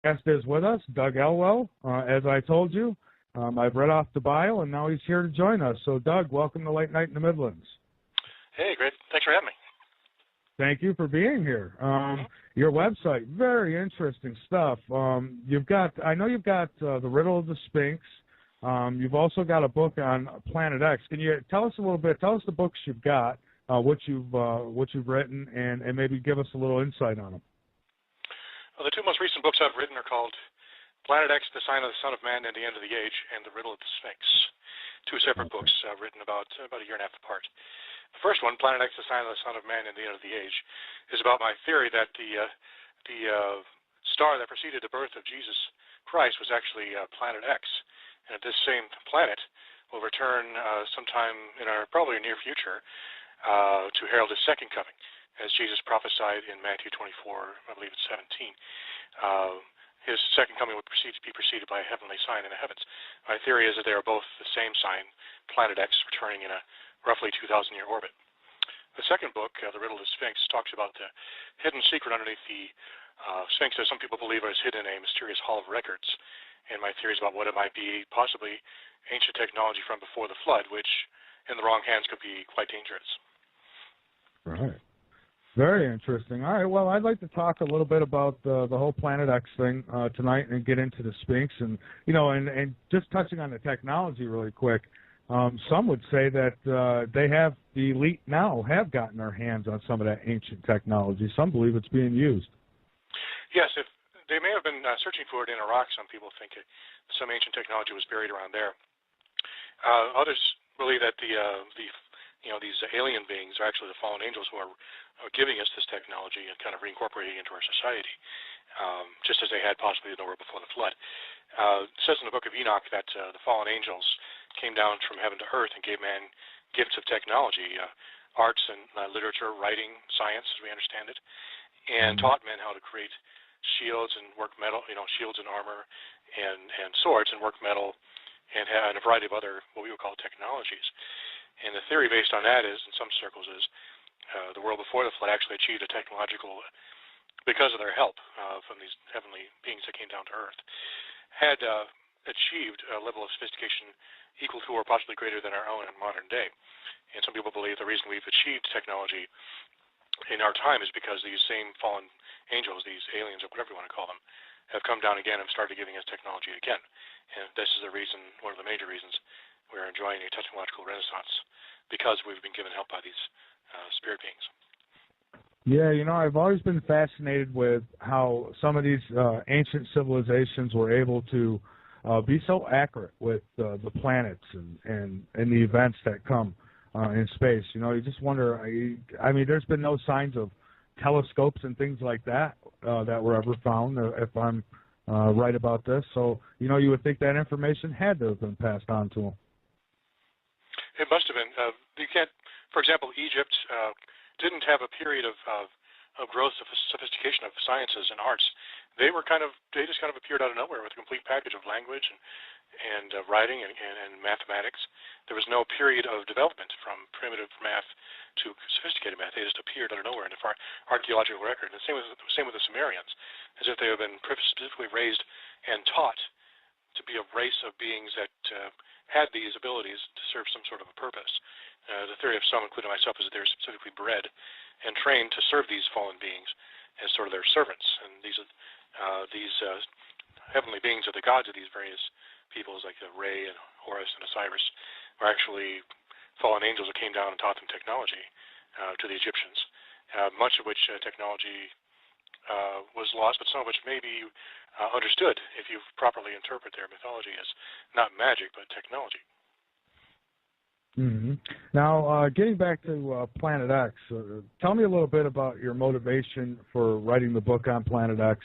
Guest is with us, Doug Elwell. As I told you, I've read off the bio, and now he's here to join us. So, Doug, welcome to Late Night in the Midlands. Hey, great. Thanks for having me. Thank you for being here. Your website, very interesting stuff. I know you've got The Riddle of the Sphinx. You've also got a book on Planet X. Can you tell us a little bit? Tell us the books you've got, what you've written, and maybe give us a little insight on them. Well, the two most recent books I've written are called Planet X, The Sign of the Son of Man and the End of the Age, and The Riddle of the Sphinx. Two separate books written about a year and a half apart. The first one, Planet X, The Sign of the Son of Man and the End of the Age, is about my theory that the star that preceded the birth of Jesus Christ was actually Planet X, and that this same planet will return sometime in our probably near future to herald his second coming, as Jesus prophesied in Matthew 24, I believe it's 17. His second coming would be preceded by a heavenly sign in the heavens. My theory is that they are both the same sign, Planet X returning in a roughly 2,000-year orbit. The second book, The Riddle of the Sphinx, talks about the hidden secret underneath the Sphinx that some people believe is hidden in a mysterious hall of records. And my theories about what it might be, possibly ancient technology from before the flood, which in the wrong hands could be quite dangerous. Right. Very interesting. All right. Well, I'd like to talk a little bit about the whole Planet X thing tonight and get into the Sphinx. And, and just touching on the technology really quick, some would say that the elite now have gotten their hands on some of that ancient technology. Some believe it's being used. Yes, if they may have been searching for it in Iraq. Some people think some ancient technology was buried around there. Others believe that these alien beings are actually the fallen angels who are giving us this technology and kind of reincorporating it into our society, just as they had possibly in the world before the flood. It says in the book of Enoch that the fallen angels came down from heaven to earth and gave man gifts of technology, arts and literature, writing, science, as we understand it, and taught men how to create shields and work metal, shields and armor and swords and work metal and a variety of other what we would call technologies. And the theory based on that is, in some circles, is the world before the flood actually achieved a technological, because of their help from these heavenly beings that came down to earth, had achieved a level of sophistication equal to or possibly greater than our own in modern day. And some people believe the reason we've achieved technology in our time is because these same fallen angels, these aliens or whatever you want to call them, have come down again and started giving us technology again. And this is the reason, one of the major reasons, we're enjoying a technological renaissance, because we've been given help by these spirit beings. Yeah, I've always been fascinated with how some of these ancient civilizations were able to be so accurate with the planets and the events that come in space. You just wonder, I mean, there's been no signs of telescopes and things like that that were ever found, if I'm right about this. So, you would think that information had to have been passed on to them. It must have been. You can't, for example, Egypt didn't have a period of growth of sophistication of sciences and arts. They just kind of appeared out of nowhere with a complete package of language and writing and mathematics. There was no period of development from primitive math to sophisticated math. They just appeared out of nowhere in the archaeological record. And the same with the Sumerians, as if they have been specifically raised and taught to be a race of beings that had these abilities to serve some sort of a purpose. The theory of some, including myself, is that they're specifically bred and trained to serve these fallen beings as sort of their servants. And these heavenly beings are the gods of these various peoples, like Re and Horus and Osiris, are actually fallen angels that came down and taught them technology to the Egyptians, much of which technology was lost, but some of which may be understood if you properly interpret their mythology as not magic, but technology. Mm-hmm. Now, getting back to Planet X, tell me a little bit about your motivation for writing the book on Planet X.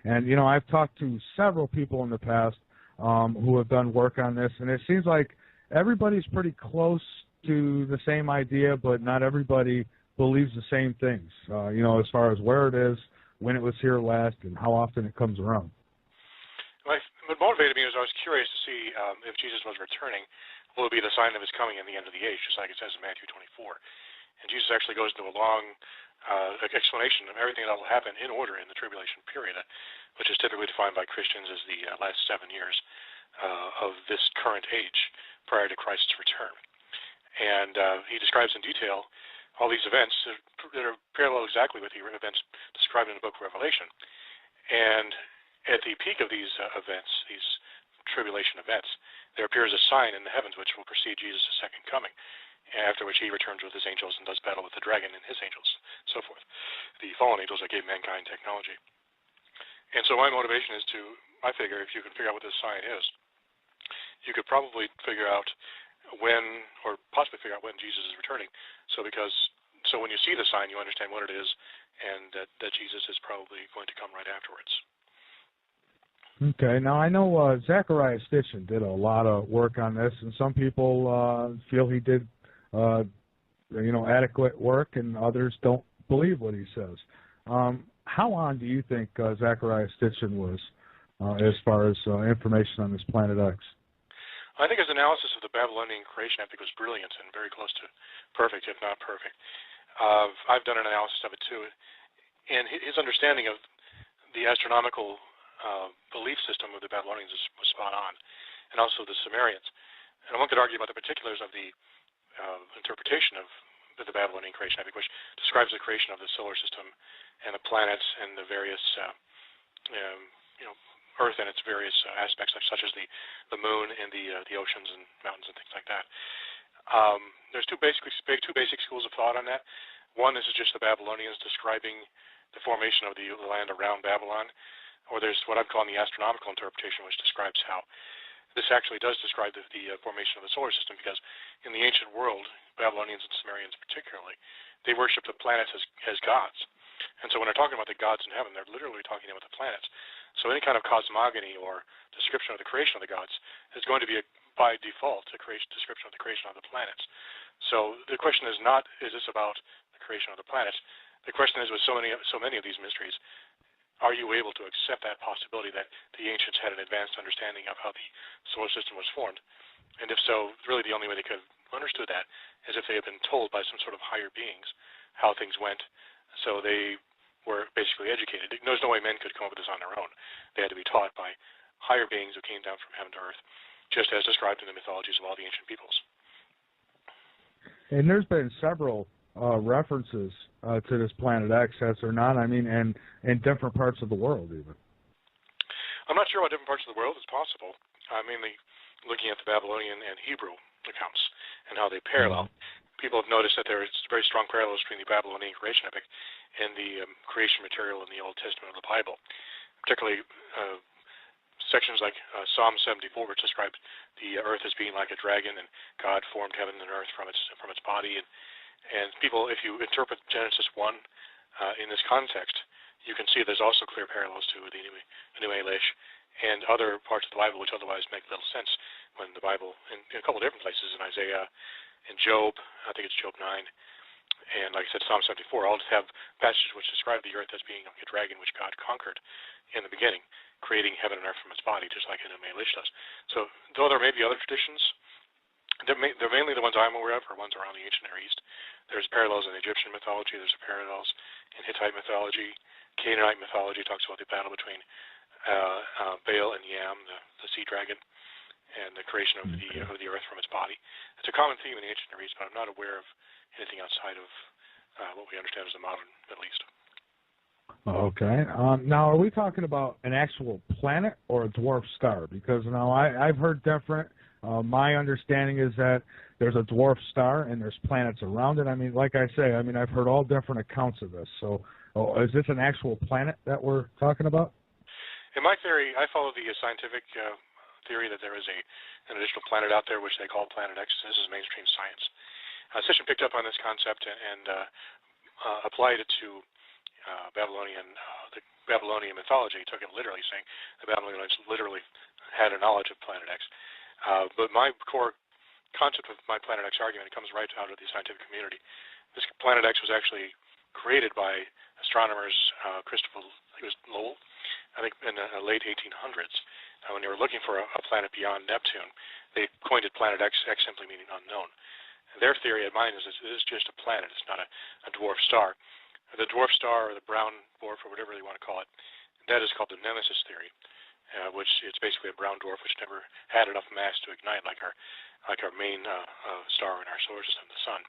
And, I've talked to several people in the past who have done work on this, and it seems like everybody's pretty close to the same idea, but not everybody believes the same things, as far as where it is, when it was here last, and how often it comes around. What motivated me was I was curious to see if Jesus was returning, will it be the sign of his coming and the end of the age, just like it says in Matthew 24. And Jesus actually goes into a long explanation of everything that will happen in order in the tribulation period, which is typically defined by Christians as the last 7 years of this current age prior to Christ's return. And he describes in detail all these events that are parallel exactly with the events described in the book of Revelation. And at the peak of these events, these tribulation events, there appears a sign in the heavens which will precede Jesus' second coming, after which he returns with his angels and does battle with the dragon and his angels, so forth. The fallen angels that gave mankind technology. And so my motivation is I figure if you can figure out what this sign is, you could probably figure out when, or possibly figure out when Jesus is returning. So when you see the sign, you understand what it is, and that Jesus is probably going to come right afterwards. Okay. Now, I know Zechariah Stitchin did a lot of work on this, and some people feel he did adequate work, and others don't believe what he says. How on do you think Zechariah Stitchin was as far as information on this Planet X? I think his analysis of the Babylonian creation epic was brilliant and very close to perfect, if not perfect. I've done an analysis of it too, and his understanding of the astronomical belief system of the Babylonians was spot on, and also the Sumerians. And one could argue about the particulars of the interpretation of the Babylonian creation epic, which describes the creation of the solar system and the planets and the various, Earth and its various aspects, such as the moon and the oceans and mountains and things like that. There's two basic schools of thought on that. One, this is just the Babylonians describing the formation of the land around Babylon, or there's what I'm calling the astronomical interpretation, which describes how this actually does describe the formation of the solar system, because in the ancient world, Babylonians and Sumerians particularly, they worship the planets as gods. And so when they're talking about the gods in heaven, they're literally talking about the planets. So any kind of cosmogony or description of the creation of the gods is going to be, by default, a description of the creation of the planets. So the question is not, is this about the creation of the planets? The question is, with so many of these mysteries, are you able to accept that possibility that the ancients had an advanced understanding of how the solar system was formed? And if so, really the only way they could have understood that is if they had been told by some sort of higher beings how things went, so they were basically educated. There's no way men could come up with this on their own. They had to be taught by higher beings who came down from heaven to earth, just as described in the mythologies of all the ancient peoples. And there's been several references to this Planet X, has there not? I mean, and in different parts of the world, even. I'm not sure what different parts of the world is possible. I'm mainly looking at the Babylonian and Hebrew accounts and how they parallel. People have noticed that there is very strong parallels between the Babylonian creation epic and the creation material in the Old Testament of the Bible, particularly sections like Psalm 74, which describes the earth as being like a dragon, and God formed heaven and earth from its body. And people, if you interpret Genesis 1 in this context, you can see there's also clear parallels to the New Elish and other parts of the Bible which otherwise make little sense when the Bible, in a couple of different places, in Isaiah, in Job, I think it's Job 9, and like I said, Psalm 74, all have passages which describe the earth as being like a dragon which God conquered in the beginning, creating heaven and earth from its body, just like the New Elish does. So though there may be other traditions, they're mainly the ones I'm aware of, are ones around the ancient Near East. There's parallels in Egyptian mythology. There's parallels in Hittite mythology. Canaanite mythology talks about the battle between Baal and Yam, the sea dragon, and the creation of the earth from its body. It's a common theme in the ancient Near East, but I'm not aware of anything outside of what we understand as the modern Middle East. Okay. Now, are we talking about an actual planet or a dwarf star? Because now I've heard different. My understanding is that there's a dwarf star and there's planets around it. I mean, like I say, I've heard all different accounts of this. So is this an actual planet that we're talking about? In my theory, I follow the scientific theory that there is an additional planet out there, which they call Planet X. This is mainstream science. Sitchin picked up on this concept and applied it to the Babylonian mythology. He took it literally, saying the Babylonians literally had a knowledge of Planet X. But my core concept of my Planet X argument comes right out of the scientific community. This Planet X was actually created by astronomers, Christopher Lowell, I think in the late 1800s. When they were looking for a planet beyond Neptune, they coined it Planet X, X simply meaning unknown. Their theory and mine is it is just a planet. It's not a dwarf star. the dwarf star or the brown dwarf or whatever you want to call it, that is called the nemesis theory, which it's basically a brown dwarf which never had enough mass to ignite like our main star in our solar system, the sun.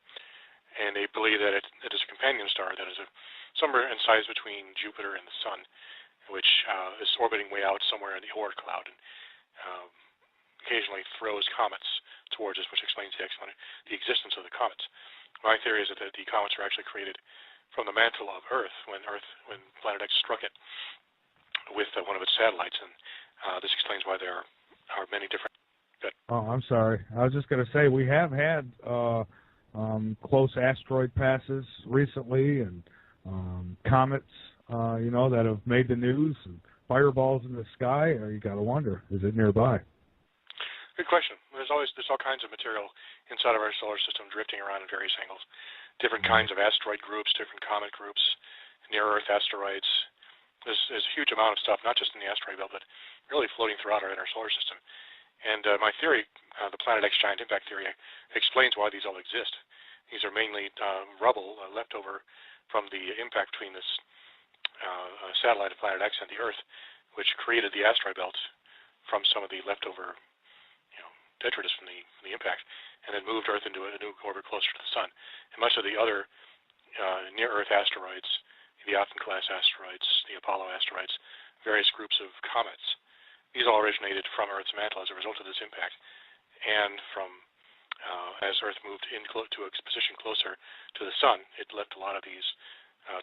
And they believe that it is a companion star that is somewhere in size between Jupiter and the sun, which is orbiting way out somewhere in the Oort cloud and occasionally throws comets towards us, which explains the existence of the comets. My theory is that the comets were actually created from the mantle of Earth when Planet X struck it with one of its satellites, and this explains why there are many different. Oh, I'm sorry. I was just going to say we have had close asteroid passes recently, and comets, that have made the news, and fireballs in the sky. You got to wonder, is it nearby? Good question. There's all kinds of material inside of our solar system drifting around in various angles. Different kinds of asteroid groups, different comet groups, near-Earth asteroids. There's a huge amount of stuff, not just in the asteroid belt, but really floating throughout our inner solar system. And my theory, the Planet X giant impact theory, explains why these all exist. These are mainly rubble left over from the impact between this satellite of Planet X and the Earth, which created the asteroid belt from some of the leftover detritus from the impact, and then moved Earth into a new orbit closer to the sun. And much of the other near-Earth asteroids, the Aten-class asteroids, the Apollo asteroids, various groups of comets, these all originated from Earth's mantle as a result of this impact, and from as Earth moved to a position closer to the sun, it left a lot of these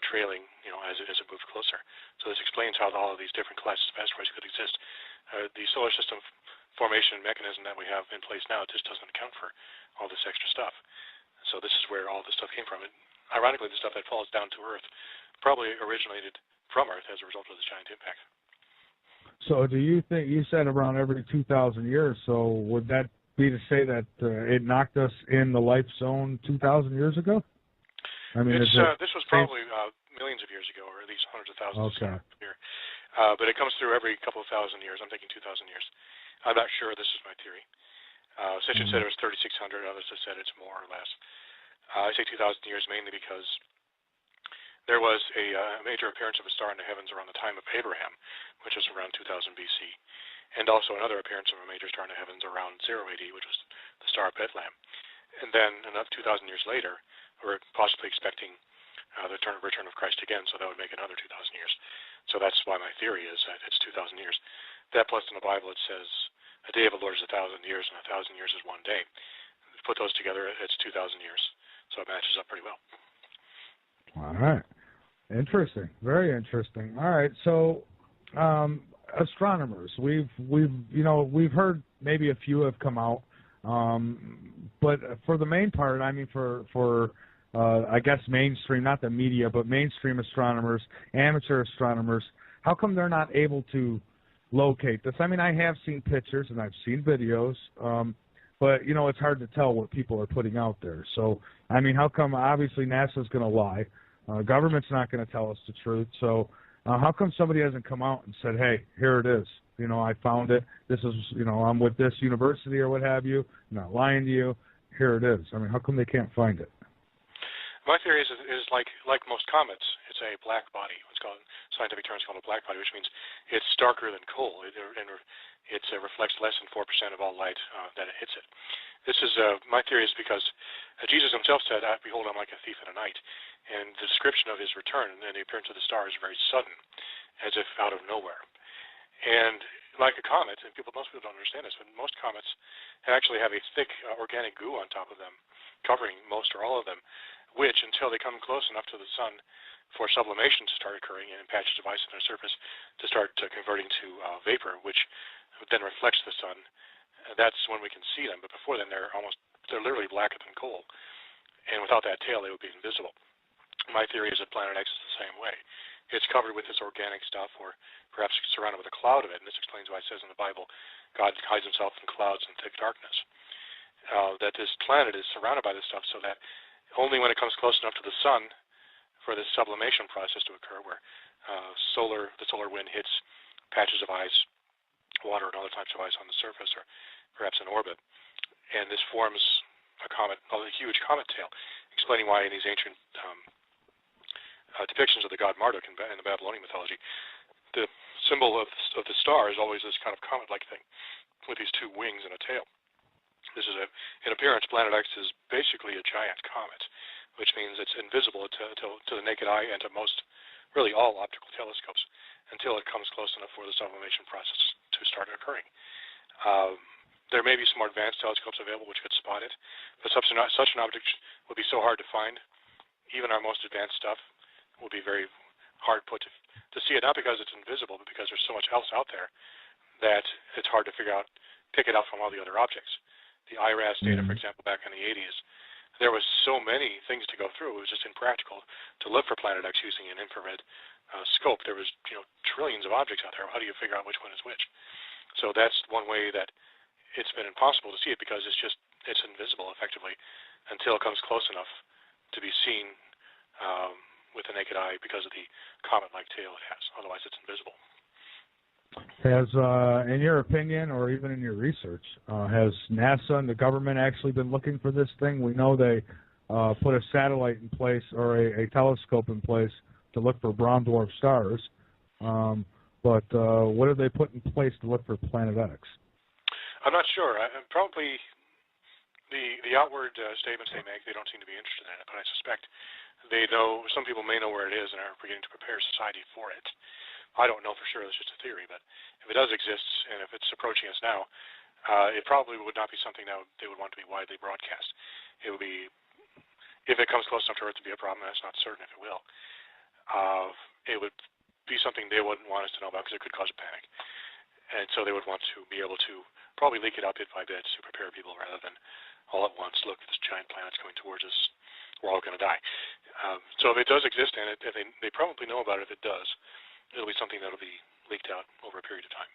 trailing, as it moved closer. So this explains how all of these different classes of asteroids could exist. The solar system formation mechanism that we have in place now just doesn't account for all this extra stuff. So this is where all this stuff came from. And ironically, the stuff that falls down to Earth probably originated from Earth as a result of this giant impact. So do you think, you said around every 2,000 years, so would that be to say that it knocked us in the life zone 2,000 years ago? I mean, this was probably millions of years ago, or at least hundreds of thousands of years. But it comes through every couple of thousand years. I'm thinking 2,000 years. I'm not sure. This is my theory. Sitchin said it was 3,600. Others have said it's more or less. I say 2,000 years mainly because there was a major appearance of a star in the heavens around the time of Abraham, which was around 2000 BC, and also another appearance of a major star in the heavens around 0 AD, which was the Star of Bethlehem. And then another 2,000 years later, we're possibly expecting the return of Christ again, so that would make another 2,000 years. So that's why my theory is that it's 2,000 years. That plus in the Bible it says, a day of the Lord is 1,000 years, and 1,000 years is one day. Put those together, it's 2,000 years. So it matches up pretty well. All right. Interesting. Very interesting. All right. So, astronomers, we've heard maybe a few have come out, but for the main part, I mean, for I guess mainstream, not the media, but mainstream astronomers, amateur astronomers, how come they're not able to locate this? I mean, I have seen pictures and I've seen videos, but it's hard to tell what people are putting out there. So, I mean, how come? Obviously, NASA's going to lie. Government's not going to tell us the truth. So, how come somebody hasn't come out and said, "Hey, here it is. I found it. This is, I'm with this university or what have you. I'm not lying to you. Here it is." I mean, how come they can't find it? My theory is like most comets, it's a black body. What's called scientific terms called a black body, which means it's darker than coal. It reflects less than 4% of all light that it hits it. This is my theory is because Jesus himself said, "Behold, I'm like a thief in the night," and the description of his return and the appearance of the star is very sudden, as if out of nowhere. And like a comet, and most people don't understand this, but most comets actually have a thick organic goo on top of them, covering most or all of them, which, until they come close enough to the sun for sublimation to start occurring and patches of ice on their surface to start converting to vapor, which then reflects the sun, that's when we can see them. But before then, they're literally blacker than coal. And without that tail, they would be invisible. My theory is that Planet X is the same way. It's covered with this organic stuff, or perhaps surrounded with a cloud of it, and this explains why it says in the Bible, God hides himself in clouds and thick darkness. That this planet is surrounded by this stuff so that only when it comes close enough to the sun for this sublimation process to occur, where the solar wind hits patches of ice, water, and other types of ice on the surface, or perhaps in orbit, and this forms a comet, a huge comet tail, explaining why in these ancient depictions of the god Marduk in the Babylonian mythology, the symbol of the star is always this kind of comet-like thing with these two wings and a tail. This is in appearance, Planet X is basically a giant comet, which means it's invisible to the naked eye and to really all optical telescopes until it comes close enough for the sublimation process to start occurring. There may be some more advanced telescopes available which could spot it, but such an object would be so hard to find. Even our most advanced stuff will be very hard put to see it, not because it's invisible, but because there's so much else out there that it's hard to pick it out from all the other objects. The IRAS data, for example, back in the 80s, there was so many things to go through. It was just impractical to look for Planet X using an infrared scope. There was trillions of objects out there. How do you figure out which one is which? So that's one way that it's been impossible to see it, because it's invisible effectively until it comes close enough to be seen with the naked eye because of the comet-like tail it has. Otherwise, it's invisible. Has, in your opinion, or even in your research, has NASA and the government actually been looking for this thing? We know they put a satellite in place, or a telescope in place, to look for brown dwarf stars. But what have they put in place to look for Planet X? I'm not sure. Probably the outward statements they make, they don't seem to be interested in it, but I suspect they know, some people may know where it is and are beginning to prepare society for it. I don't know for sure, it's just a theory, but if it does exist, and if it's approaching us now, it probably would not be something that they would want to be widely broadcast. It would be, if it comes close enough to Earth to be a problem, and it's not certain if it will, it would be something they wouldn't want us to know about, because it could cause a panic. And so they would want to be able to probably leak it out bit by bit to prepare people, rather than all at once, look, this giant planet's coming towards us, we're all going to die. So if it does exist, and if they probably know about it, if it does, it'll be something that'll be leaked out over a period of time.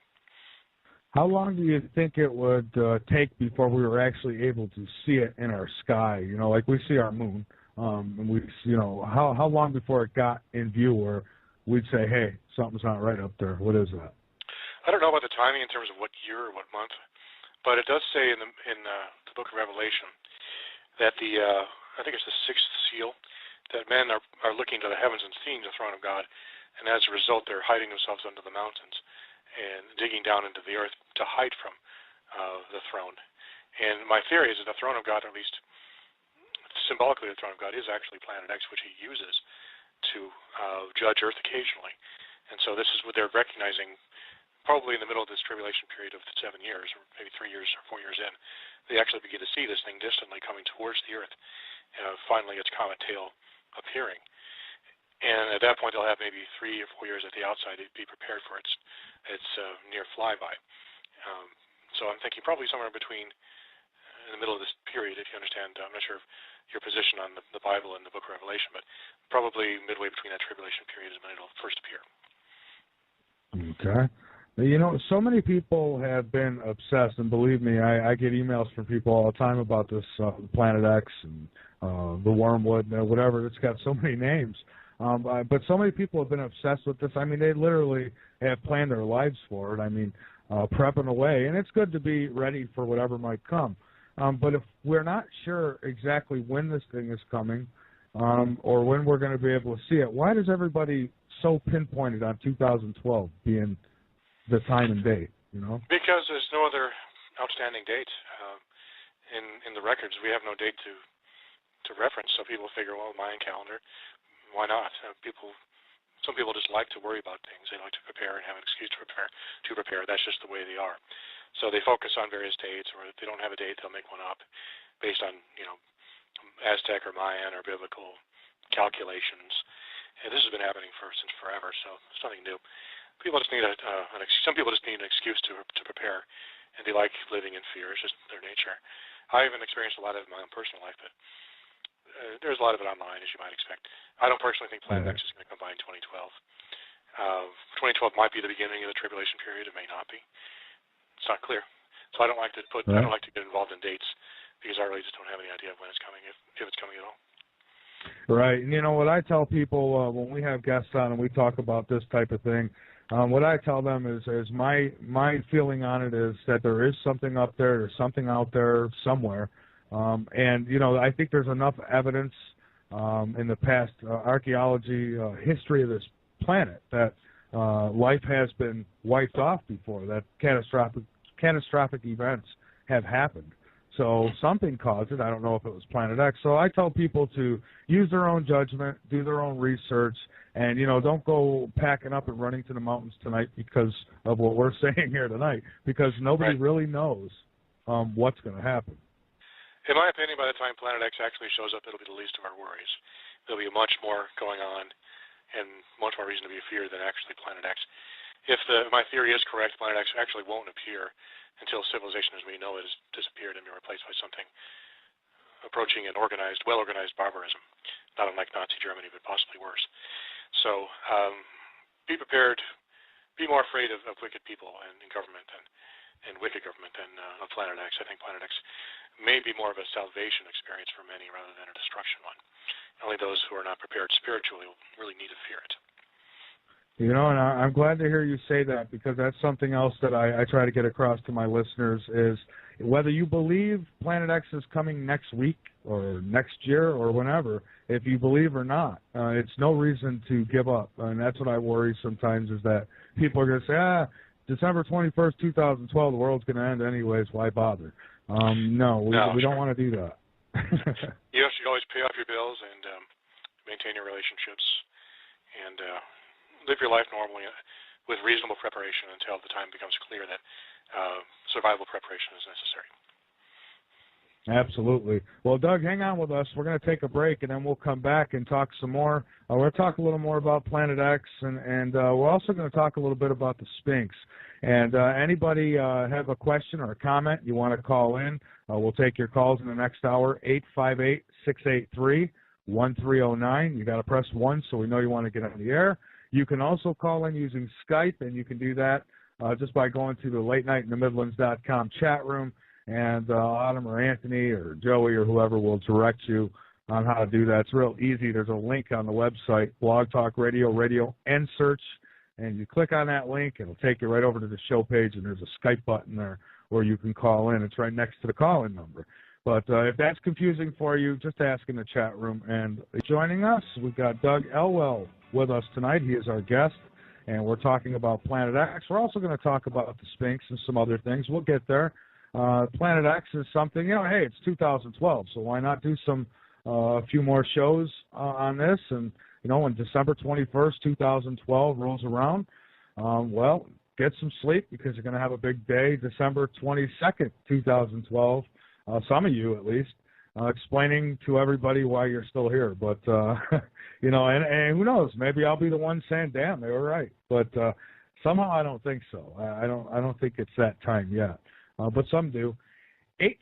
How long do you think it would take before we were actually able to see it in our sky? Like we see our moon, and we, how long before it got in view where we'd say, hey, something's not right up there? What is that? I don't know about the timing in terms of what year or what month, but it does say in the Book of Revelation that I think it's the sixth seal, that men are looking to the heavens and seeing the throne of God, and as a result, they're hiding themselves under the mountains and digging down into the earth to hide from the throne. And my theory is that the throne of God, at least symbolically the throne of God, is actually Planet X, which he uses to judge Earth occasionally. And so this is what they're recognizing. Probably in the middle of this tribulation period of 7 years, or maybe 3 years or 4 years in, they actually begin to see this thing distantly coming towards the Earth. Finally, its comet tail appearing. And at that point, they'll have maybe 3 or 4 years at the outside to be prepared for its near flyby. So I'm thinking probably somewhere between, in the middle of this period, if you understand, I'm not sure of your position on the Bible and the Book of Revelation, but probably midway between that tribulation period is when it'll first appear. Okay. So many people have been obsessed, and believe me, I get emails from people all the time about this Planet X and the wormwood, whatever. It's got so many names. But so many people have been obsessed with this. I mean, they literally have planned their lives for it. I mean, prepping away. And it's good to be ready for whatever might come. But if we're not sure exactly when this thing is coming or when we're going to be able to see it, why does everybody so pinpointed on 2012 being the time and date, Because there's no other outstanding date in the records. We have no date to reference, so people figure, well, Mayan calendar, why not? Some people just like to worry about things. They like to prepare and have an excuse to prepare. That's just the way they are. So they focus on various dates, or if they don't have a date, they'll make one up based on, Aztec or Mayan or biblical calculations. And this has been happening since forever, so it's nothing new. People just need some people just need an excuse to prepare, and they like living in fear. It's just their nature. I haven't experienced a lot of it in my own personal life, but there's a lot of it online, as you might expect. I don't personally think Planet X is going to come by in 2012. 2012 might be the beginning of the tribulation period. It may not be. It's not clear. So I don't like to I don't like to get involved in dates, because I really just don't have any idea of when it's coming, if it's coming at all. Right. And what I tell people when we have guests on and we talk about this type of thing, what I tell them is my feeling on it is that there is something up there, there's something out there somewhere. And, I think there's enough evidence in the past archaeology history of this planet that life has been wiped off before, that catastrophic events have happened. So something caused it. I don't know if it was Planet X. So I tell people to use their own judgment, do their own research, and, don't go packing up and running to the mountains tonight because of what we're saying here tonight, because nobody really knows what's going to happen. In my opinion, by the time Planet X actually shows up, it'll be the least of our worries. There'll be much more going on and much more reason to be feared than actually Planet X. If my theory is correct, Planet X actually won't appear until civilization as we know it has disappeared and been replaced by something approaching an well-organized barbarism, not unlike Nazi Germany, but possibly worse. So be prepared, be more afraid of wicked people and government and wicked government than of Planet X. I think Planet X may be more of a salvation experience for many rather than a destruction one. Only those who are not prepared spiritually will really need to fear it. And I'm glad to hear you say that, because that's something else that I try to get across to my listeners is whether you believe Planet X is coming next week or next year or whenever, if you believe or not, it's no reason to give up. And that's what I worry sometimes, is that people are going to say, December 21st, 2012, the world's going to end anyways, why bother? No, we don't want to do that. You should always pay off your bills and maintain your relationships and live your life normally with reasonable preparation until the time becomes clear that survival preparation is necessary. Absolutely. Well, Doug, hang on with us. We're going to take a break, and then we'll come back and talk some more. We're going to talk a little more about Planet X, and we're also going to talk a little bit about the Sphinx. And anybody have a question or a comment you want to call in, we'll take your calls in the next hour, 858-683-1309. You got to press 1 so we know you want to get on the air. You can also call in using Skype, and you can do that just by going to the latenightinthe-midlands.com chat room, and Autumn or Anthony or Joey or whoever will direct you on how to do that. It's real easy. There's a link on the website, Blog Talk Radio, and search, and you click on that link, it'll take you right over to the show page, and there's a Skype button there where you can call in. It's right next to the call-in number. But if that's confusing for you, just ask in the chat room. And joining us, we've got Doug Elwell with us tonight. He is our guest, and we're talking about Planet X. We're also going to talk about the Sphinx and some other things. We'll get there. Planet X is something, hey, it's 2012, so why not do a few more shows on this? And, when December 21st, 2012 rolls around, well, get some sleep, because you're going to have a big day, December 22nd, 2012, some of you at least, explaining to everybody why you're still here. But, and who knows, maybe I'll be the one saying, damn, they were right. But somehow I don't think so. I don't think it's that time yet. But some do.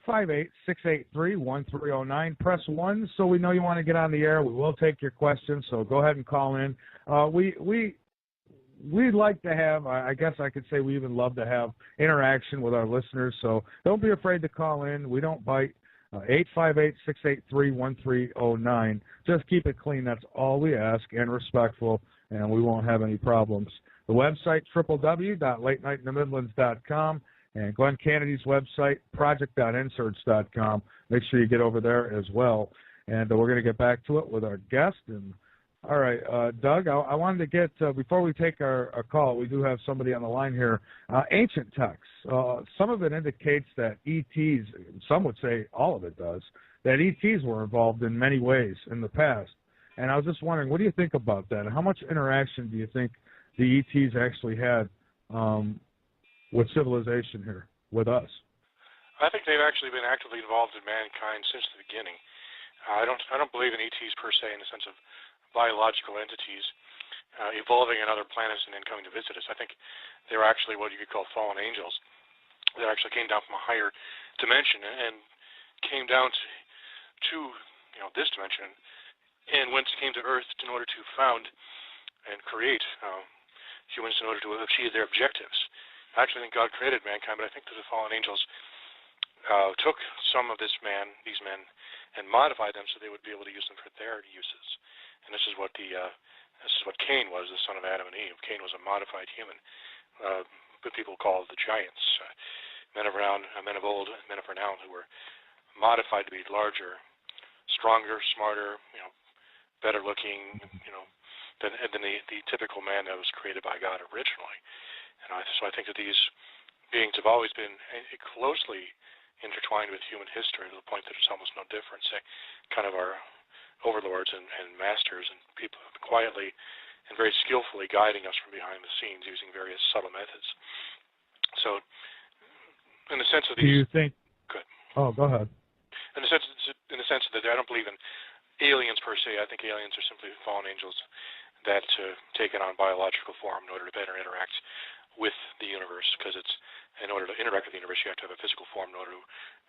858-683-1309. Press 1 so we know you want to get on the air. We will take your questions, so go ahead and call in. We'd like to have, I guess I could say we even love to have interaction with our listeners, so don't be afraid to call in. We don't bite. 858-683-1309. Just keep it clean. That's all we ask, and respectful, and we won't have any problems. The website, www.latenightinthe-midlands.com. And Glenn Kennedy's website, project.nsearch.com. Make sure you get over there as well. And we're going to get back to it with our guest. And all right, Doug, I wanted to get, before we take our call, we do have somebody on the line here, ancient texts. Some of it indicates that ETs, some would say all of it does, that ETs were involved in many ways in the past. And I was just wondering, what do you think about that? And how much interaction do you think the ETs actually had with civilization here, with us? I think they've actually been actively involved in mankind since the beginning. I don't believe in ETs per se in the sense of biological entities evolving on other planets and then coming to visit us. I think they were actually what you could call fallen angels that actually came down from a higher dimension and came down to this dimension and came to Earth in order to found and create humans in order to achieve their objectives. I actually think God created mankind, but I think that the fallen angels took some of these men, and modified them so they would be able to use them for their uses. And this is what Cain was, the son of Adam and Eve. Cain was a modified human. Good people call the giants, men of old, men of renown, who were modified to be larger, stronger, smarter, better looking, than the typical man that was created by God originally. And so I think that these beings have always been closely intertwined with human history to the point that it's almost no difference. They kind of are overlords and masters, and people quietly and very skillfully guiding us from behind the scenes using various subtle methods. So, in the sense of these, do you think? Good. Oh, go ahead. In the sense that I don't believe in aliens per se. I think aliens are simply fallen angels that taken on biological form in order to better interact with the universe, because in order to interact with the universe, you have to have a physical form in order to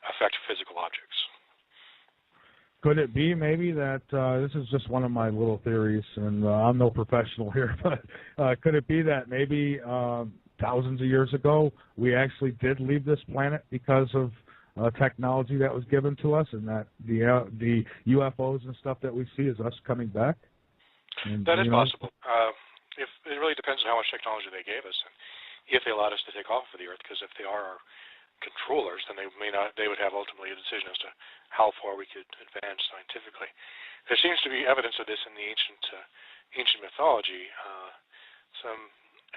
affect physical objects. Could it be maybe that this is just one of my little theories, and I'm no professional here, but could it be that maybe thousands of years ago we actually did leave this planet because of technology that was given to us, and that the UFOs and stuff that we see is us coming back? And, that is possible. If it really depends on how much technology they gave us, and if they allowed us to take off of the Earth. Because if they are our controllers, then they would have ultimately a decision as to how far we could advance scientifically. There seems to be evidence of this in the ancient mythology.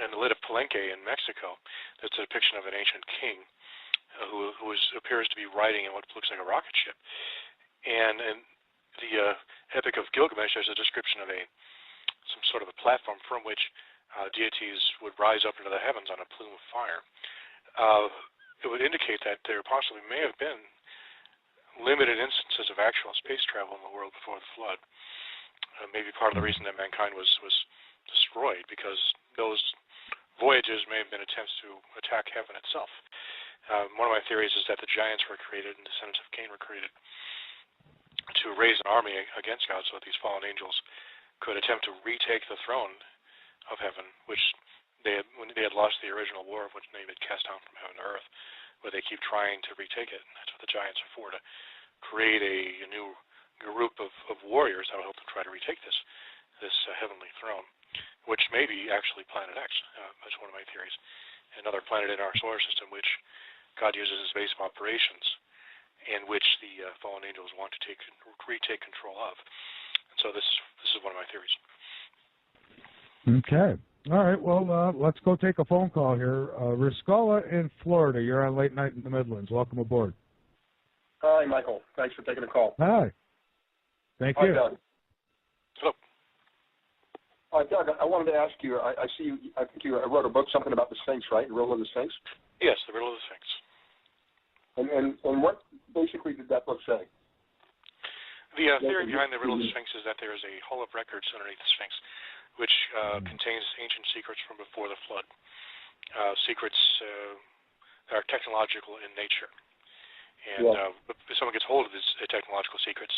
In the lid of Palenque in Mexico, that's a depiction of an ancient king who appears to be riding in what looks like a rocket ship. And in the Epic of Gilgamesh, there's a description of some sort of a platform from which deities would rise up into the heavens on a plume of fire. It would indicate that there possibly may have been limited instances of actual space travel in the world before the flood. Maybe part of the reason that mankind was destroyed, because those voyages may have been attempts to attack heaven itself. One of my theories is that the giants were created and descendants of Cain were created to raise an army against God, so that these fallen angels could attempt to retake the throne of heaven, which when they had lost the original war of which they had cast down from heaven to earth, where they keep trying to retake it. And that's what the giants are for, to create a new group of warriors that will help them try to retake this heavenly throne, which may be actually Planet X. That's one of my theories. Another planet in our solar system which God uses as base of operations, and which the fallen angels want to retake control of. And so this is one of my theories. Okay. All right. Well, let's go take a phone call here. Riscola in Florida. You're on Late Night in the Midlands. Welcome aboard. Hi, Michael. Thanks for taking the call. Hi. Thank you. Hi, Doug. Hello. Doug, I wanted to ask you, I see you, I think you wrote a book, something about the Sphinx, right? The Riddle of the Sphinx? Yes, The Riddle of the Sphinx. And what basically did that book say? The theory behind The Riddle of the Sphinx is that there is a hall of records underneath the Sphinx, which contains ancient secrets from before the flood, secrets that are technological in nature. And if someone gets hold of these technological secrets,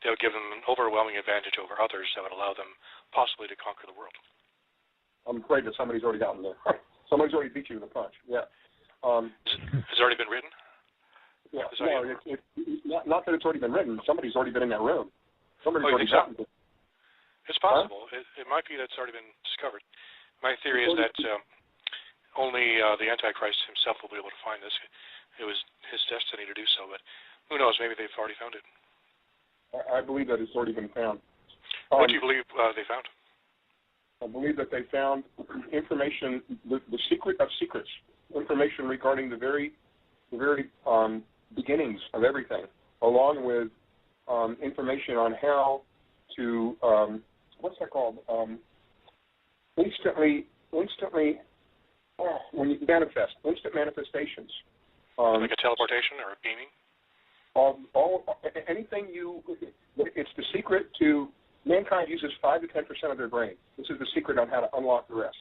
they'll give them an overwhelming advantage over others that would allow them possibly to conquer the world. I'm afraid that somebody's already gotten there. Somebody's already beat you in the punch. Yeah. Has it already been written? Yeah. No, not that it's already been written. Somebody's already been in that room. Somebody's already gotten it. It's possible. Huh? It might be that it's already been discovered. My theory is that only the Antichrist himself will be able to find this. It was his destiny to do so, but who knows? Maybe they've already found it. I believe that it's already been found. What do you believe they found? I believe that they found information, the secret of secrets, information regarding the very beginnings of everything, along with information on how to what's that called? Instantly. When you manifest, instant manifestations. Like a teleportation or a beaming? Anything it's the secret to, mankind uses 5 to 10% of their brain. This is the secret on how to unlock the rest.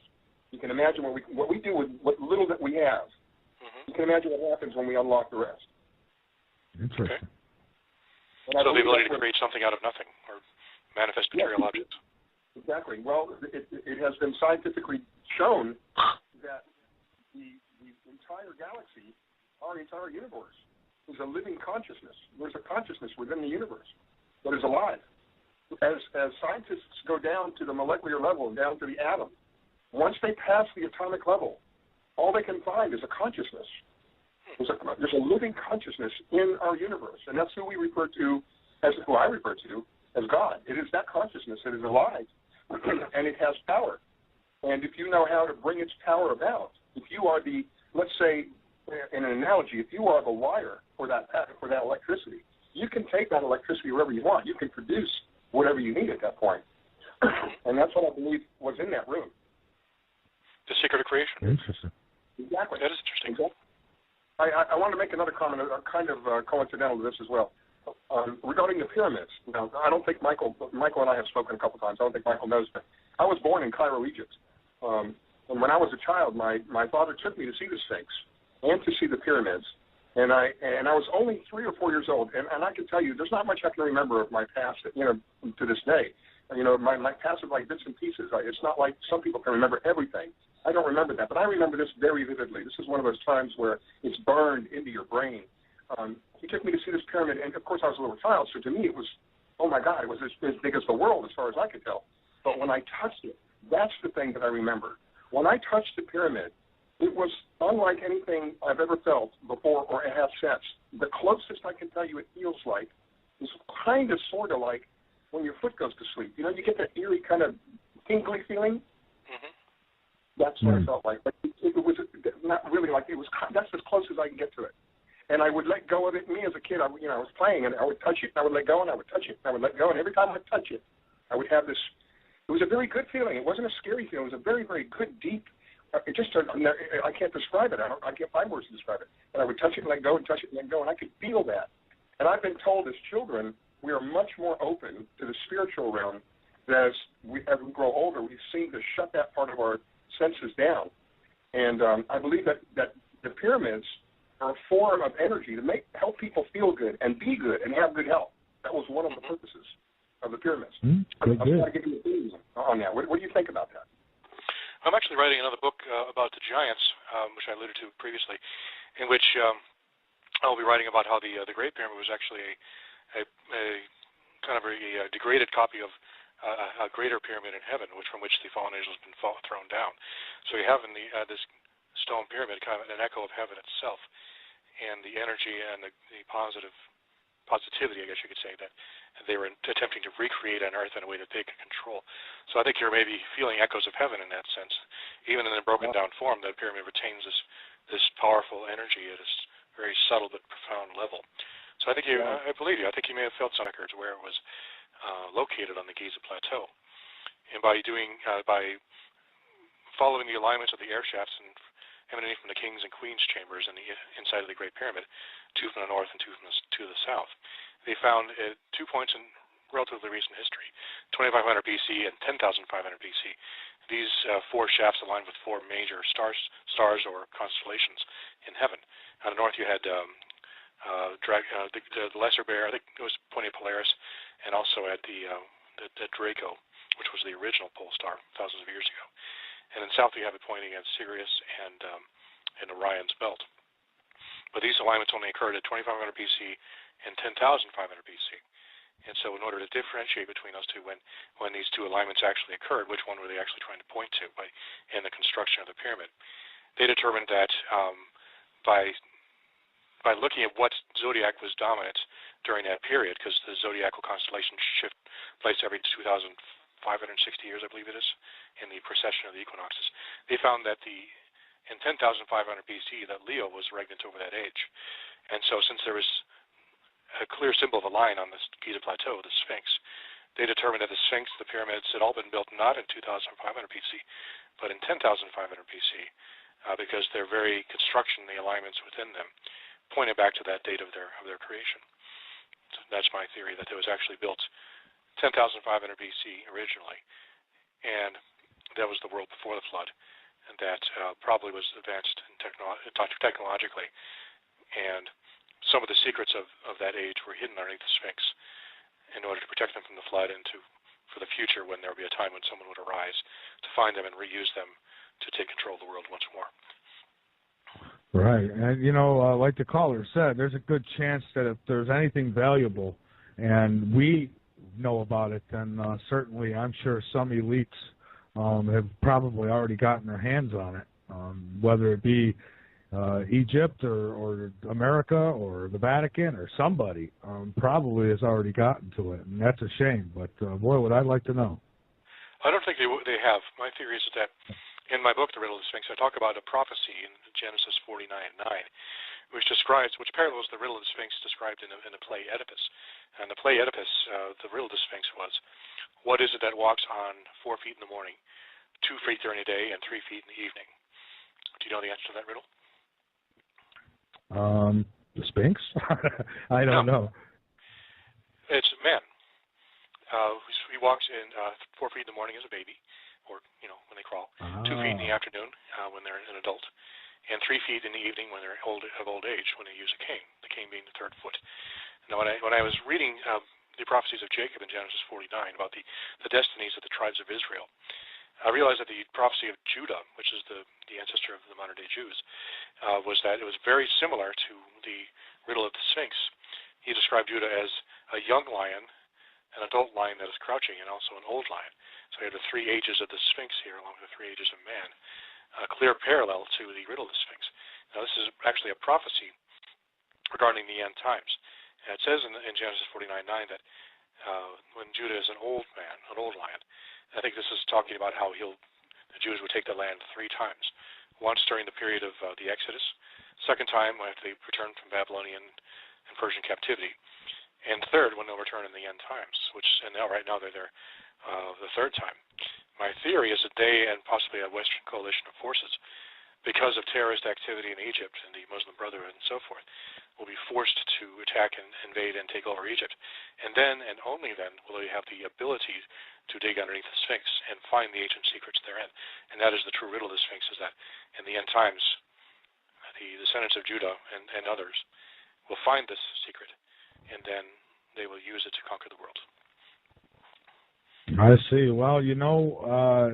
You can imagine what we do with what little that we have. Mm-hmm. You can imagine what happens when we unlock the rest. Interesting. Okay. So the ability to create something out of nothing, or manifest material objects. Exactly. Well, it has been scientifically shown that the entire galaxy, our entire universe, is a living consciousness. There's a consciousness within the universe that is alive. As scientists go down to the molecular level and down to the atom, once they pass the atomic level, all they can find is a consciousness. There's a living consciousness in our universe, and that's who we refer to, who I refer to, as God. It is that consciousness that is alive, and it has power. And if you know how to bring its power about, if you are the, let's say, in an analogy, if you are the wire for that electricity, you can take that electricity wherever you want. You can produce whatever you need at that point. And that's what I believe was in that room. The secret of creation. Interesting. Exactly. That is interesting. Exactly. I want to make another comment, kind of coincidental to this as well. Regarding the pyramids, now, I don't think Michael and I have spoken a couple times. I don't think Michael knows, but I was born in Cairo, Egypt. And when I was a child, my father took me to see the Sphinx and to see the pyramids. And I was only 3 or 4 years old. And I can tell you, there's not much I can remember of my past, to this day. My past is like bits and pieces. It's not like some people can remember everything. I don't remember that, but I remember this very vividly. This is one of those times where it's burned into your brain. He took me to see this pyramid, and of course I was a little child, so to me it was, oh my God, it was as big as the world as far as I could tell. But when I touched it, that's the thing that I remember. When I touched the pyramid, it was unlike anything I've ever felt before or have since. The closest I can tell you it feels like is kind of sort of like when your foot goes to sleep. You get that eerie kind of tingly feeling? Mm-hmm. That's what it felt like. But it was not really like it was. That's as close as I can get to it. And I would let go of it. Me as a kid, I was playing, and I would touch it, and I would let go, and I would touch it, and I would let go. And every time I would touch it, I would have this. It was a very good feeling. It wasn't a scary feeling. It was a very, very good, deep. I can't describe it. I can't find words to describe it. And I would touch it and let go, and touch it and let go, and I could feel that. And I've been told as children, we are much more open to the spiritual realm. As we grow older, we seem to shut that part of our senses down. And I believe that the pyramids are a form of energy to help people feel good and be good and have good health. That was one of the purposes of the pyramids. I'm trying to give you a opinion on that. What do you think about that? I'm actually writing another book about the giants, which I alluded to previously, in which I'll be writing about how the Great Pyramid was actually a kind of a degraded copy of a greater pyramid in heaven, from which the fallen angels have been thrown down. So you have in this stone pyramid kind of an echo of heaven itself, and the energy and the positivity, I guess you could say, that they were attempting to recreate on Earth in a way that they could control. So I think you're maybe feeling echoes of heaven in that sense. Even in a broken down form, the pyramid retains this powerful energy at a very subtle but profound level. So I think I believe you. I think you may have felt some records where it was located on the Giza Plateau, and by following the alignments of the air shafts and emanating from the king's and queen's chambers in the inside of the Great Pyramid, 2 from the north and 2 from to the south, they found at 2 points in relatively recent history, 2500 BC and 10,500 BC, these 4 shafts aligned with 4 major stars or constellations in heaven. On the north, you had the Lesser Bear, I think it was Point Polaris, and also at the Draco, which was the original pole star thousands of years ago. And in south, you have it pointing at Sirius and Orion's belt. But these alignments only occurred at 2500 BC and 10,500 BC. And so in order to differentiate between those two, when these 2 alignments actually occurred, which one were they actually trying to point to in the construction of the pyramid, they determined that by looking at what zodiac was dominant during that period, because the zodiacal constellations shift place every 2,560 years, I believe it is, in the precession of the equinoxes, they found that in 10,500 BC that Leo was regnant over that age. And so since there was a clear symbol of a lion on this Giza Plateau, the Sphinx, they determined that the Sphinx, the pyramids, had all been built not in 2,500 BC, but in 10,500 BC, because their very construction, the alignments within them, pointed back to that date of their creation. So that's my theory, that it was actually built 10,500 BC originally, and that was the world before the flood, and that probably was advanced technologically, and some of the secrets of that age were hidden underneath the Sphinx in order to protect them from the flood and for the future when there would be a time when someone would arise to find them and reuse them to take control of the world once more. Right, and like the caller said, there's a good chance that if there's anything valuable and we know about it, then certainly I'm sure some elites have probably already gotten their hands on it, whether it be Egypt or America or the Vatican or somebody probably has already gotten to it, and that's a shame. But boy, would I like to know. I don't think they have. My theory is that in my book, The Riddle of the Sphinx, I talk about a prophecy in Genesis 49:9, which parallels the Riddle of the Sphinx described in the play Oedipus. And the play Oedipus, the Riddle of the Sphinx was, what is it that walks on 4 feet in the morning, 2 feet during the day, and 3 feet in the evening? Do you know the answer to that riddle? The Sphinx? I don't know. It's man. He walks in 4 feet in the morning as a baby, or when they crawl. 2 feet in the afternoon when they're an adult, and 3 feet in the evening when they're of old age when they use a cane. The cane being the third foot. Now, when I was reading the prophecies of Jacob in Genesis 49 about the destinies of the tribes of Israel, I realized that the prophecy of Judah, which is the ancestor of the modern day Jews, was that it was very similar to the riddle of the Sphinx. He described Judah as a young lion, an adult lion that is crouching, and also an old lion. So you have the 3 ages of the Sphinx here, along with the 3 ages of man, a clear parallel to the riddle of the Sphinx. Now, this is actually a prophecy regarding the end times. And it says in Genesis 49:9 that when Judah is an old man, an old lion, I think this is talking about how the Jews would take the land 3 times. Once during the period of the Exodus, second time after they returned from Babylonian and Persian captivity, and third when they'll return in the end times, and right now they're there the third time. My theory is that they, and possibly a Western coalition of forces, because of terrorist activity in Egypt and the Muslim Brotherhood and so forth, will be forced to attack and invade and take over Egypt. And then, and only then, will they have the ability to dig underneath the Sphinx and find the ancient secrets therein. And that is the true riddle of the Sphinx, is that in the end times, the descendants of Judah and others will find this secret, and then they will use it to conquer the world. I see. Well,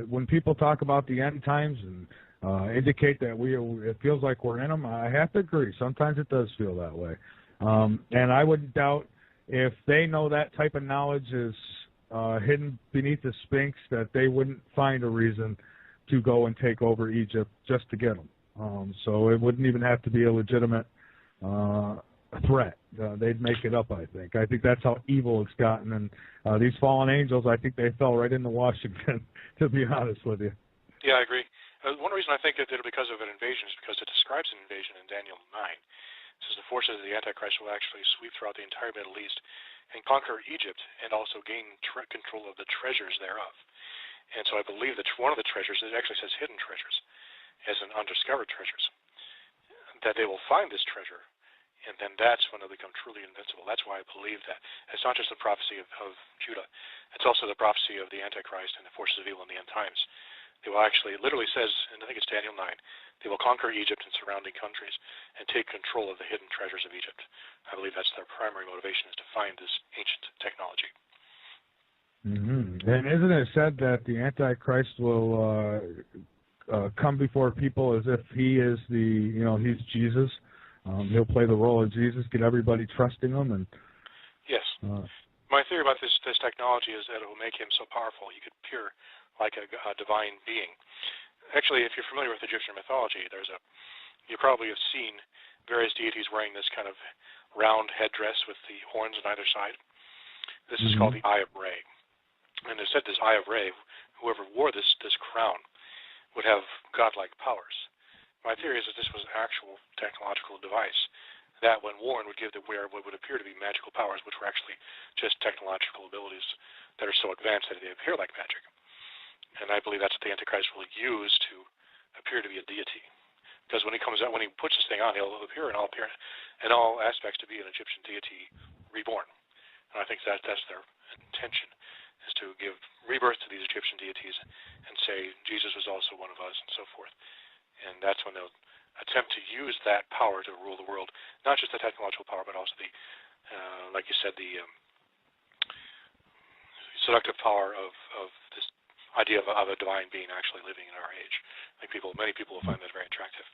when people talk about the end times and indicate that it feels like we're in them, I have to agree. Sometimes it does feel that way. And I wouldn't doubt if they know that type of knowledge is hidden beneath the Sphinx, that they wouldn't find a reason to go and take over Egypt just to get them. So it wouldn't even have to be a legitimate threat. They'd make it up, I think. I think that's how evil it's gotten. And these fallen angels, I think they fell right into Washington, to be honest with you. Yeah, I agree. One reason I think that it's because of an invasion is because it describes an invasion in Daniel 9. It says the forces of the Antichrist will actually sweep throughout the entire Middle East and conquer Egypt and also gain control of the treasures thereof. And so I believe that one of the treasures, it actually says hidden treasures, as in undiscovered treasures, that they will find this treasure, and then that's when they'll become truly invincible. That's why I believe that. It's not just the prophecy of Judah. It's also the prophecy of the Antichrist and the forces of evil in the end times. They will actually, it literally says, and I think it's Daniel 9, they will conquer Egypt and surrounding countries and take control of the hidden treasures of Egypt. I believe that's their primary motivation, is to find this ancient technology. Mm-hmm. And isn't it said that the Antichrist will come before people as if he is he's Jesus? He'll play the role of Jesus, get everybody trusting him. And yes. My theory about this technology is that it will make him so powerful he could appear like a divine being. Actually, if you're familiar with Egyptian mythology, you probably have seen various deities wearing this kind of round headdress with the horns on either side. This is called the Eye of Re. And they said this Eye of Re, whoever wore this crown would have godlike powers. My theory is that this was an actual technological device that, when worn, would give the wearer what would appear to be magical powers, which were actually just technological abilities that are so advanced that they appear like magic. And I believe that's what the Antichrist will use to appear to be a deity. Because when he comes out, when he puts this thing on, he'll appear in all aspects to be an Egyptian deity reborn. And I think that's their intention, is to give rebirth to these Egyptian deities and say Jesus was also one of us and so forth. And that's when they'll attempt to use that power to rule the world, not just the technological power, but also the, like you said, the seductive power of this idea of a divine being actually living in our age. I think many people will find that very attractive.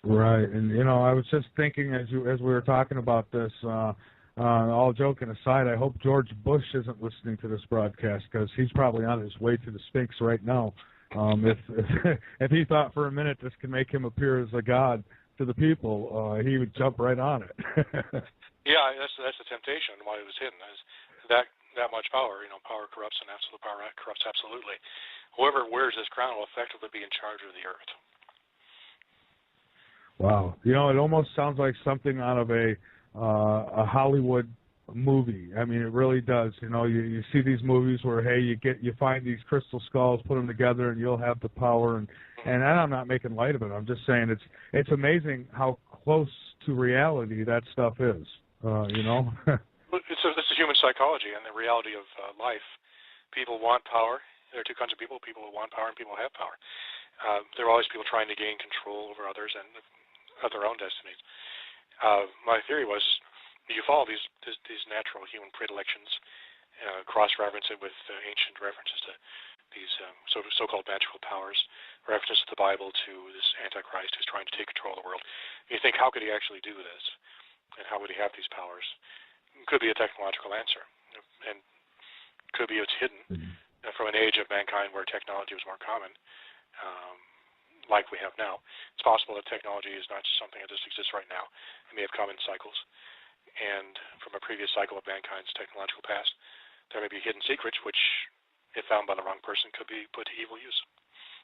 Right, and I was just thinking as we were talking about this, all joking aside, I hope George Bush isn't listening to this broadcast, because he's probably on his way to the Sphinx right now. If he thought for a minute this could make him appear as a god, to the people, he would jump right on it. Yeah, that's the temptation and why it was hidden. Is that much power? Power corrupts, and absolute power corrupts absolutely. Whoever wears this crown will effectively be in charge of the earth. Wow, it almost sounds like something out of a Hollywood movie. I mean, it really does. You see these movies where, hey, you find these crystal skulls, put them together, and you'll have the power. And I'm not making light of it. I'm just saying it's amazing how close to reality that stuff is. It's a human psychology and the reality of life. People want power. There are two kinds of people: people who want power and people who have power. There are always people trying to gain control over others and of their own destinies. My theory was, you follow these natural human predilections, cross-reference it with ancient references to these so-called magical powers, references to the Bible, to this Antichrist who's trying to take control of the world. You think, how could he actually do this? And how would he have these powers? It could be a technological answer, and could be it's hidden from an age of mankind where technology was more common, like we have now. It's possible that technology is not something that just exists right now. It may have come in cycles. And from a previous cycle of mankind's technological past, there may be hidden secrets which, if found by the wrong person, could be put to evil use.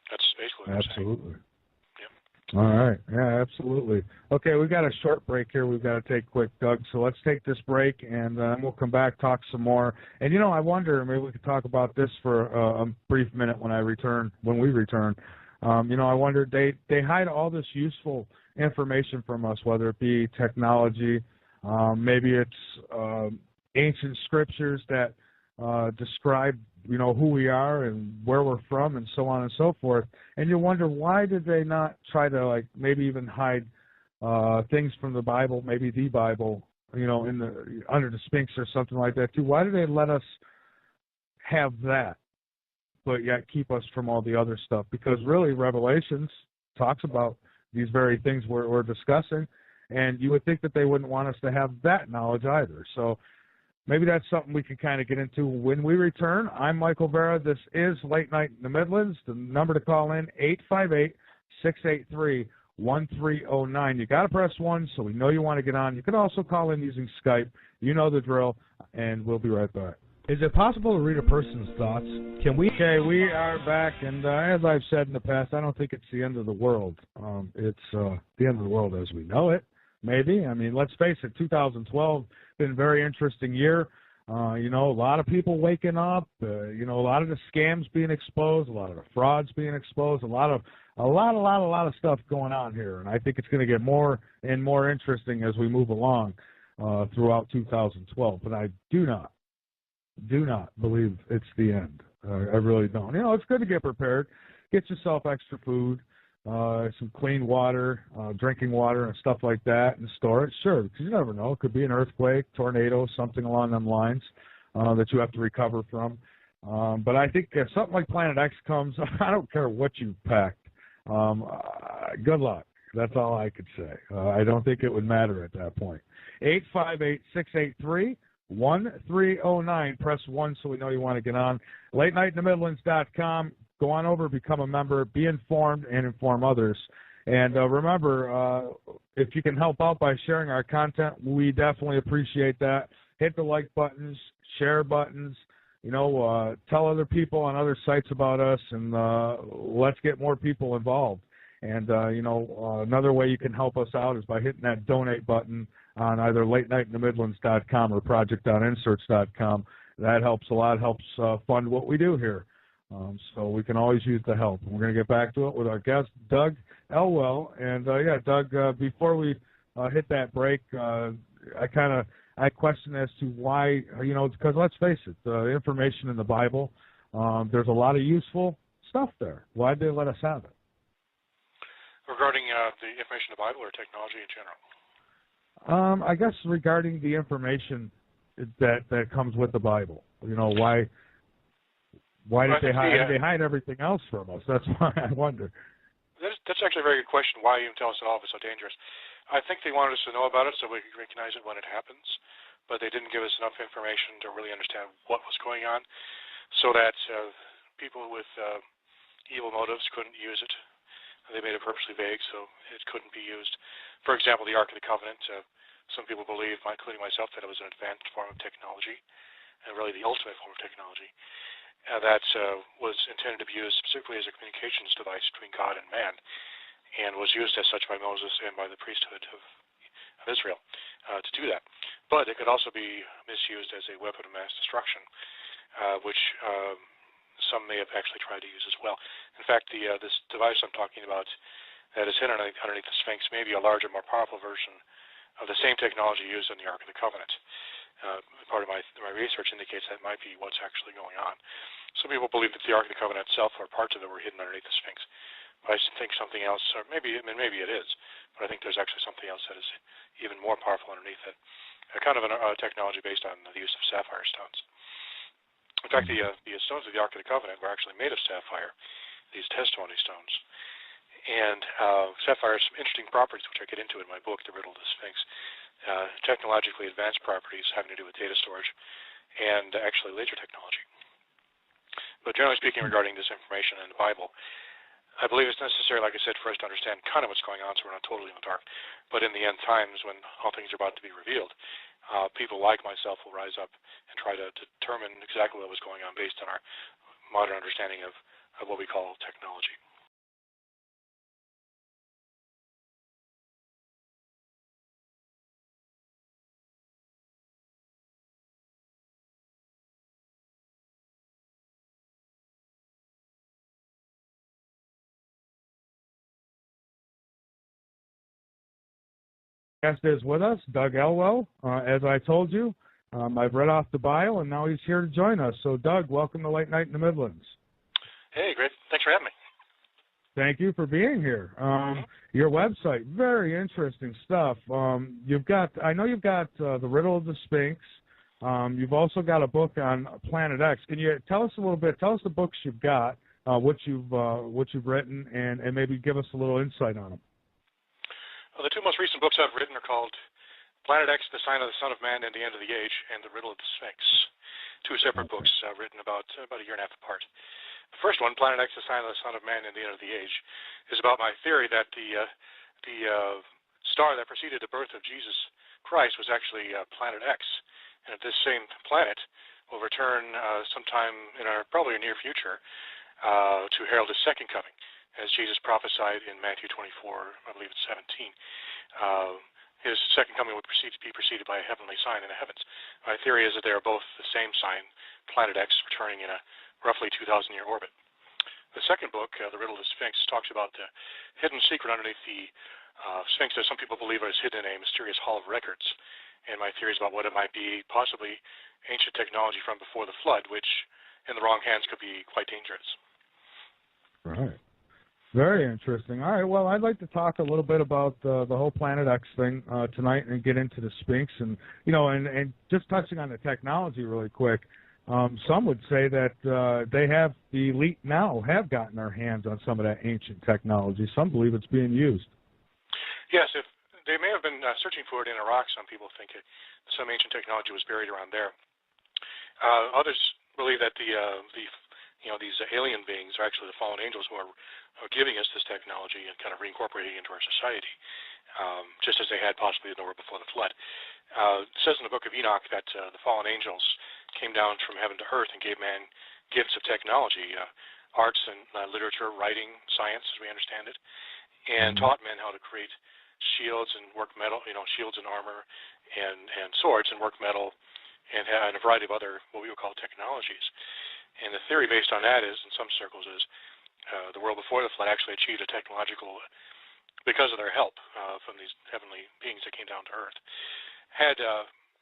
That's basically what I'm saying. Absolutely. Yep. All right. Yeah, absolutely. Okay, we've got a short break here. We've got to take quick, Doug. So let's take this break, and we'll come back, talk some more. And, I wonder, maybe we could talk about this for a brief minute when we return. I wonder, they hide all this useful information from us, whether it be technology, maybe it's ancient scriptures that describe, who we are and where we're from and so on and so forth. And you wonder, why did they not try to, maybe even hide things from the Bible, maybe the Bible, under the Sphinx or something like that too? Why do they let us have that, but yet keep us from all the other stuff? Because really, Revelations talks about these very things we're discussing, and you would think that they wouldn't want us to have that knowledge either. So maybe that's something we can kind of get into when we return. I'm Michael Vera. This is Late Night in the Midlands. The number to call in, 858-683-1309. You got to press 1 so we know you want to get on. You can also call in using Skype. You know the drill, and we'll be right back. Is it possible to read a person's thoughts? Okay, we are back, and as I've said in the past, I don't think it's the end of the world. It's the end of the world as we know it, maybe. I mean, let's face it, 2012 been a very interesting year. A lot of people waking up, a lot of the scams being exposed, a lot of the frauds being exposed, a lot of stuff going on here, and I think it's going to get more and more interesting as we move along throughout 2012. But I do not believe it's the end. I really don't. It's good to get prepared. Get yourself extra food, some clean water, drinking water and stuff like that, and store it. Sure, because you never know. It could be an earthquake, tornado, something along them lines that you have to recover from. But I think if something like Planet X comes, I don't care what you packed. Good luck. That's all I could say. I don't think it would matter at that point. 858-683-1309. Press 1 so we know you want to get on. LateNightInTheMidlands.com. Go on over, become a member, be informed, and inform others. And remember, if you can help out by sharing our content, we definitely appreciate that. Hit the like buttons, share buttons, tell other people on other sites about us, and let's get more people involved. And, another way you can help us out is by hitting that donate button on either LateNightInTheMidlands.com or project.inserts.com. That helps a lot, helps fund what we do here. So we can always use the help. We're going to get back to it with our guest, Doug Elwell. And, Doug, before we hit that break, I question as to why, because let's face it, the information in the Bible, there's a lot of useful stuff there. Why did they let us have it? Regarding the information in the Bible or technology in general? I guess regarding the information that comes with the Bible. Why did they hide everything else from us? That's why I wonder. That's actually a very good question. Why even tell us that all of it's so dangerous? I think they wanted us to know about it so we could recognize it when it happens, but they didn't give us enough information to really understand what was going on, so that people with evil motives couldn't use it. They made it purposely vague so it couldn't be used. For example, the Ark of the Covenant. Some people believe, including myself, that it was an advanced form of technology, and really the ultimate form of technology, that was intended to be used specifically as a communications device between God and man, and was used as such by Moses and by the priesthood of Israel to do that. But it could also be misused as a weapon of mass destruction, which some may have actually tried to use as well. In fact, this device I'm talking about that is hidden underneath the Sphinx may be a larger, more powerful version of the same technology used in the Ark of the Covenant. Part of my research indicates that might be what's actually going on. Some people believe that the Ark of the Covenant itself or parts of it were hidden underneath the Sphinx. But I think something else, or maybe it is, but I think there's actually something else that is even more powerful underneath it. Kind of a technology based on the use of sapphire stones. In fact, the stones of the Ark of the Covenant were actually made of sapphire, these testimony stones. And sapphire has some interesting properties, which I get into in my book, The Riddle of the Sphinx. Technologically advanced properties having to do with data storage and actually laser technology. But generally speaking, regarding this information in the Bible, I believe it's necessary, like I said, for us to understand kind of what's going on so we're not totally in the dark. But in the end times, when all things are about to be revealed, people like myself will rise up and try to determine exactly what was going on based on our modern understanding of what we call technology. Guest is with us, Doug Elwell. As I told you, I've read off the bio, and now he's here to join us. So, Doug, welcome to Late Night in the Midlands. Hey, great. Thanks for having me. Thank you for being here. Your website, very interesting stuff. I know you've got The Riddle of the Sphinx. You've also got a book on Planet X. Can you tell us a little bit? Tell us the books you've got, what you've written, and maybe give us a little insight on them. Well, the two most recent books I've written are called Planet X, The Sign of the Son of Man and the End of the Age, and The Riddle of the Sphinx. Two separate books written about a year and a half apart. The first one, Planet X, The Sign of the Son of Man and the End of the Age, is about my theory that the star that preceded the birth of Jesus Christ was actually Planet X, and that this same planet will return sometime in our probably near future to herald his second coming, as Jesus prophesied in Matthew 24, I believe it's 17. His second coming would be preceded by a heavenly sign in the heavens. My theory is that they are both the same sign, Planet X, returning in a roughly 2,000-year orbit. The second book, The Riddle of the Sphinx, talks about the hidden secret underneath the Sphinx that some people believe is hidden in a mysterious hall of records. And my theories about what it might be, possibly ancient technology from before the flood, which in the wrong hands could be quite dangerous. Right. Very interesting. All right. Well, I'd like to talk a little bit about the whole Planet X thing tonight and get into the Sphinx, and and just touching on the technology really quick. Some would say that the elite now have gotten their hands on some of that ancient technology. Some believe it's being used. Yes, if they may have been searching for it in Iraq. Some people think some ancient technology was buried around there. Others believe that these alien beings are actually the fallen angels who are giving us this technology and kind of reincorporating it into our society, just as they had possibly in the world before the flood. It says in the book of Enoch that the fallen angels came down from heaven to earth and gave man gifts of technology, arts and literature, writing, science, as we understand it, and taught men how to create shields and work metal, shields and armor and swords and work metal and a variety of other what we would call technologies. And the theory based on that is, in some circles, is the world before the flood actually achieved a technological, because of their help from these heavenly beings that came down to earth, had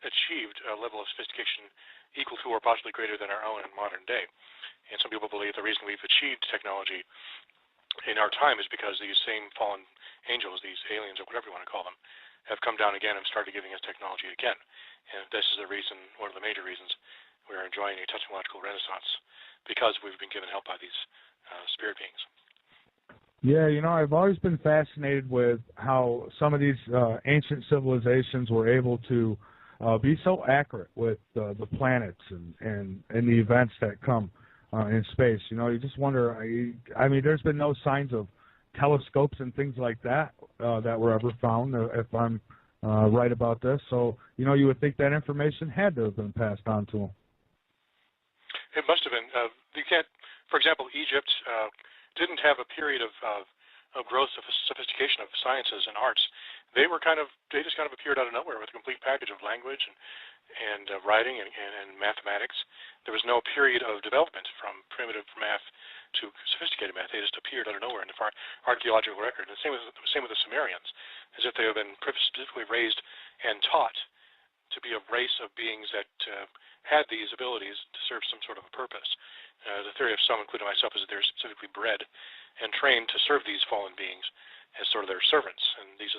achieved a level of sophistication equal to or possibly greater than our own in modern day. And some people believe the reason we've achieved technology in our time is because these same fallen angels, these aliens or whatever you want to call them, have come down again and started giving us technology again. And this is the reason, one of the major reasons, we are enjoying a technological renaissance, because we've been given help by these spirit beings. Yeah, I've always been fascinated with how some of these ancient civilizations were able to be so accurate with the planets and the events that come in space. You just wonder, I mean, there's been no signs of telescopes and things like that that were ever found, if I'm right about this. So, you would think that information had to have been passed on to them. It must have been. You can't, for example, Egypt didn't have a period of growth of sophistication of sciences and arts. They just kind of appeared out of nowhere with a complete package of language and writing and mathematics. There was no period of development from primitive math to sophisticated math. They just appeared out of nowhere in the archaeological record. And the same with the Sumerians, as if they have been specifically raised and taught to be a race of beings that had these abilities to serve some sort of a purpose. The theory of some, including myself, is that they're specifically bred and trained to serve these fallen beings as sort of their servants. And these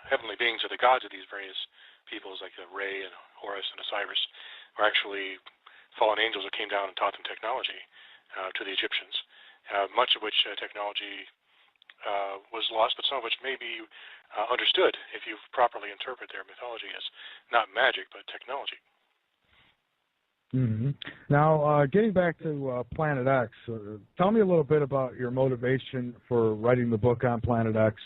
heavenly beings are the gods of these various peoples, like Re and Horus and Osiris, are actually fallen angels that came down and taught them technology to the Egyptians, much of which technology was lost, but some of which may be understood if you properly interpret their mythology as not magic, but technology. Mm-hmm. Now, getting back to Planet X, tell me a little bit about your motivation for writing the book on Planet X.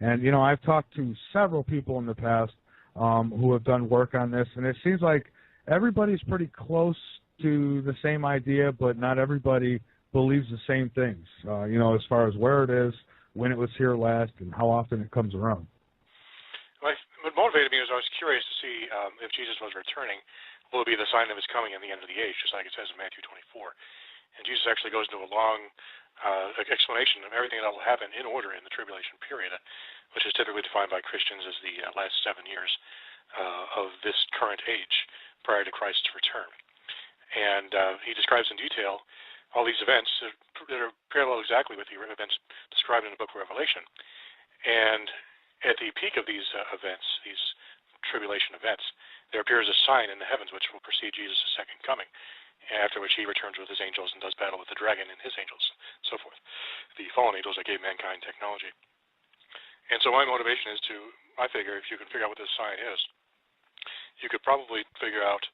And, I've talked to several people in the past who have done work on this, and it seems like everybody's pretty close to the same idea, but not everybody believes the same things, as far as where it is, when it was here last, and how often it comes around. What motivated me was I was curious to see if Jesus was returning. Will it be the sign of his coming in the end of the age, just like it says in Matthew 24. And Jesus actually goes into a long explanation of everything that will happen in order in the tribulation period, which is typically defined by Christians as the last 7 years of this current age prior to Christ's return. And he describes in detail all these events that are parallel exactly with the events described in the book of Revelation. And at the peak of these events, these tribulation events, there appears a sign in the heavens which will precede Jesus' second coming, after which he returns with his angels and does battle with the dragon and his angels, so forth, the fallen angels that gave mankind technology. And so my motivation is I figure if you can figure out what this sign is, you could probably figure out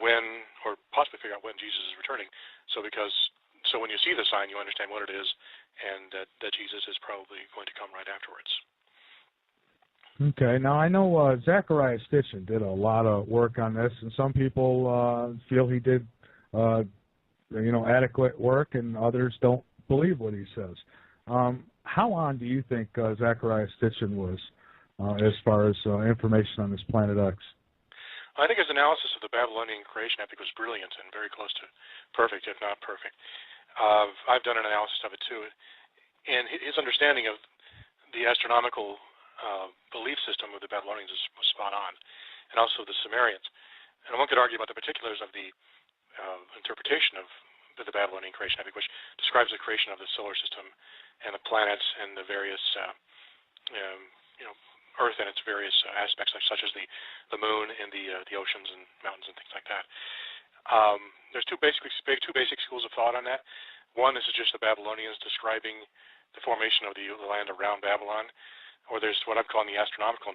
when, or possibly figure out when Jesus is returning, so when you see the sign, you understand what it is, and that Jesus is probably going to come right afterwards. Okay. Now, I know Zecharia Sitchin did a lot of work on this, and some people feel he did, adequate work, and others don't believe what he says. How on do you think Zecharia Sitchin was as far as information on this Planet X? I think his analysis of the Babylonian creation epic was brilliant and very close to perfect, if not perfect. I've done an analysis of it, too. And his understanding of the astronomical belief system of the Babylonians was spot on, and also the Sumerians. And one could argue about the particulars of the interpretation of the Babylonian creation epic, which describes the creation of the solar system and the planets and the various, Earth and its various aspects, such as the moon and the oceans and mountains and things like that. There's two basic schools of thought on that. One is just the Babylonians describing the formation of the land around Babylon, or there's what I'm calling the astronomical